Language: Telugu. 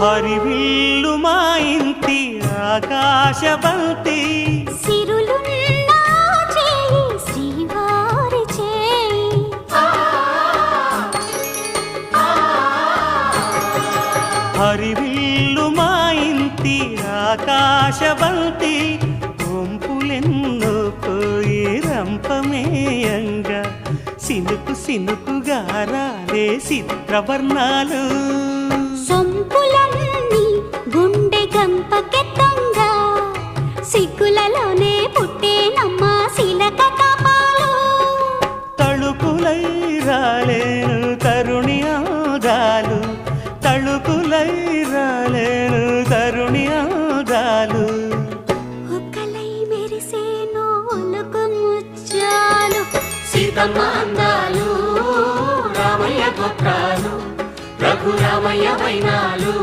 హరివిల్లు మా ఇంటి ఆకాశబంతి సిరులున్నా చేయి శ్రీవారి చేయి హరివిల్లు మా ఇంటి ఆకాశబంతి వంపులెన్నో పోయి రంపమేయంగా సినుకు సినుకుగా రాలే చిత్రవర్ణాలు సొంపులన్నీ గుండె గంపకెత్తంగా సిగ్గులలోనే పుట్టేనమ్మ శిలక కపాలు తళుకులై రాలేను తరుణి ఆగాలు తళుకులై రాలేను తరుణి ఆగాలు ఒక్కలై మెరిసేను ఒలుకు ముచ్చాలు సీతమ్మ అందాలు రామయ్య గోత్రాలు రఘురామయ్య వైనాలు